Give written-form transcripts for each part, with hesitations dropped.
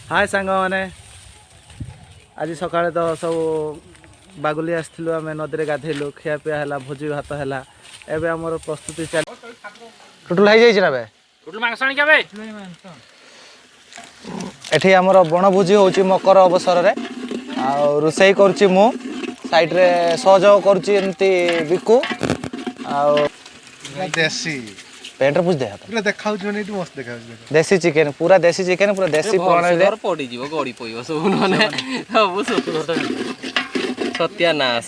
हाय सांग मैंने आज सकाଳେ तो सब बागुली आसलु आम नदी गाधेलु खिया पिया है भोजी भात है एवं आमर प्रस्तुति चल टोटल हो जाए एठी आमर बनभोजी होची मकर अवसर रे आ रोसई करूची मु साइड रे सहयोग करूची एमती बिकु आ देसी पेंटर पूछ दे पूरा देखाउ जो नहीं मस्त देखाउ देसी चिकन पूरा देसी प्रणाली रे पड़ी जीव गड़ी पइबो सब नने सब सत्यानाश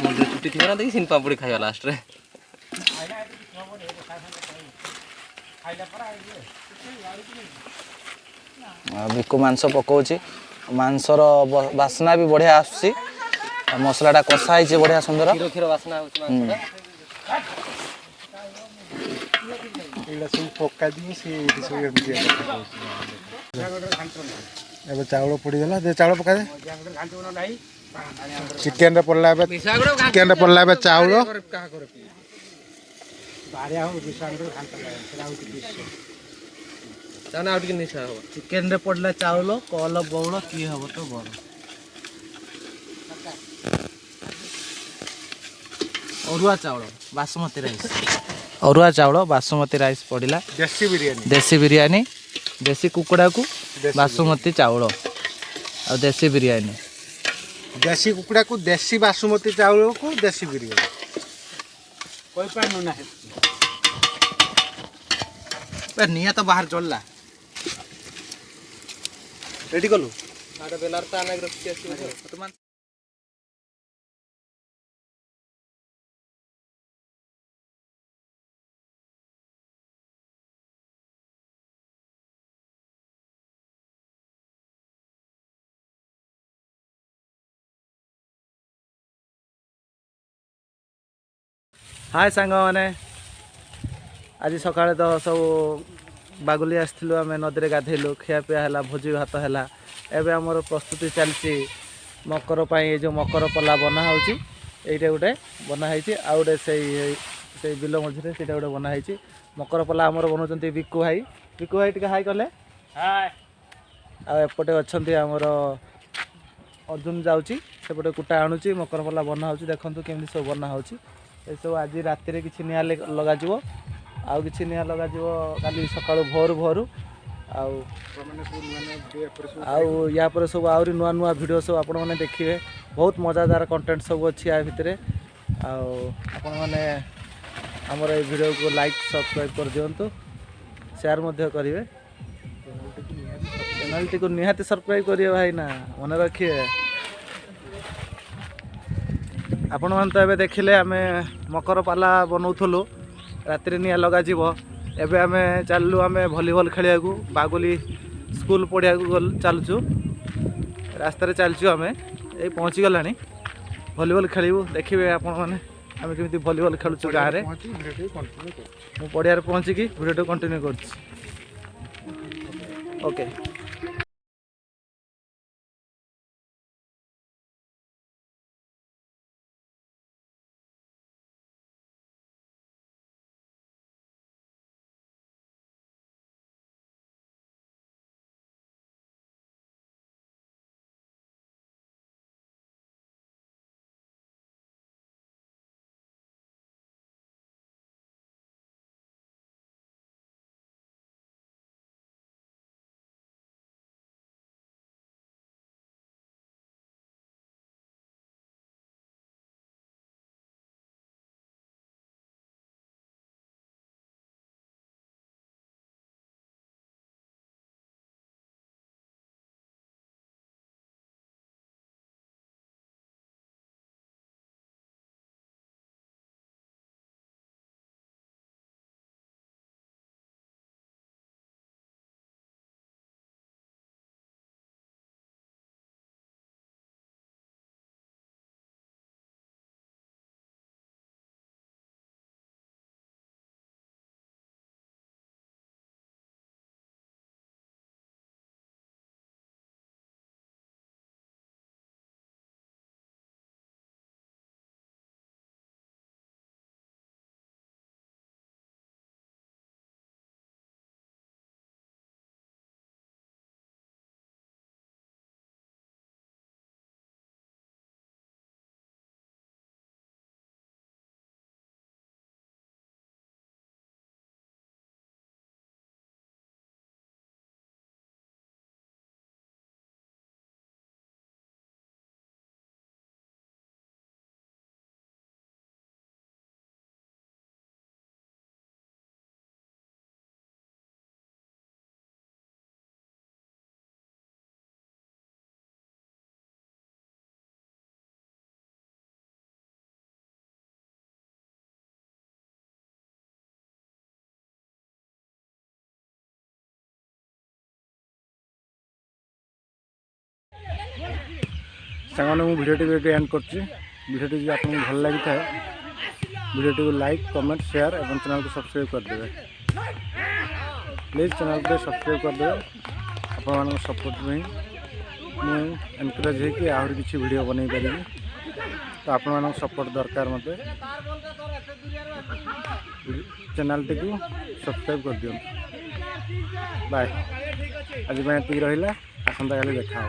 मुंडे छुट्टी थिबा ना देखि सिन पापड़ी खाइबा लास्ट रे बिकु मांस पकाउची मांसर बासना भी बढ़िया आसुची मसलाटा कषा है बढ़िया सुंदर खीर खीर वासना होची मांस एला सब पक्का दी से सब एमती अब चावल पड़ी गला दे चावल पका दे चिकन रे पड़ला चावल बारिया हो बिसांडर घंटा सेला हो चाना आउट के निशा हो चिकन रे पड़ला चावल कल बौल की हब तो बड़ अरुआ चावल बासमती राइस अरुआ चावल बासमती राइस पड़ला देसी बिरयानी देसी कुकुड़ा को बासमती चावल और देसी बिरयानी देसी कुकुड़ा को देसी बासमती चावल को देसी बिरयानी कोई पान ना है पर निया तो बाहर चलला रेडी कलु आडे बेलार ता ना रखी आसी वर्तमान हाय सांग मैंने आज सकाळे तो सब बागुली आसलु आम नदी गाधेलु खिया पिया है भोजी भात है एवं आमर प्रस्तुति चलती मकर ये जो मकर पला बना होची एइटे गोटे बनाई आ गोटे से बिल मझे से गोटे बनाई मकर पला आमर बनाऊँ बिकु भाई टे हाई कले आपटे अच्छा आमर अर्जुन जाऊँगी सेपटे कुटा आणुची मकर पला बना हो देखूँ केमी सब बना हो सब आज राति किसी निआ लगे आउ कि निआ लगे काली सका भोर भोर या पर सब आहरी नुआ नुआ भिडियो सब आपण मैंने देखिए बहुत मजादार कंटेंट सब अच्छी या भितर आपण मैंने आमर ये वीडियो को लाइक सब्सक्राइब कर दिंतु शेयर करेंगे चैनल को निहाती सब्सक्राइब करिए भाई ना मन रखिए आपण मैंने तो ये देखिले आम मकर पाला बनाऊलु राति निआ लगा एबे आम चलू आम भलीबल खेलिया बागुली स्कूल पढ़िया चलुचु रास्तार चलचु आम ये पहुँची गला भलीबल खेलू देखिए आपण मैंने आम केमी भलीबल खेलुचु गाँव में मुझे पढ़िया पहुँचिकी वीडियो कंटिन्यू कर ओके। सामान्य मु भिडियोटी ये एंड कर भिडियोटी जो आपको भल लगी था भिडियोटी को लाइक कमेंट शेयर और चैनल को सब्सक्राइब करदे प्लीज चैनल को सब्सक्राइब करदे आपण सपोर्ट में मुझे एनकरेज है कि आहरी किसी वीडियो बन पारि तो आपण सपोर्ट दरकार मत चैनल टी को सब्सक्राइब कर दियो बाय आज मैं रहा आसंता काली देखा।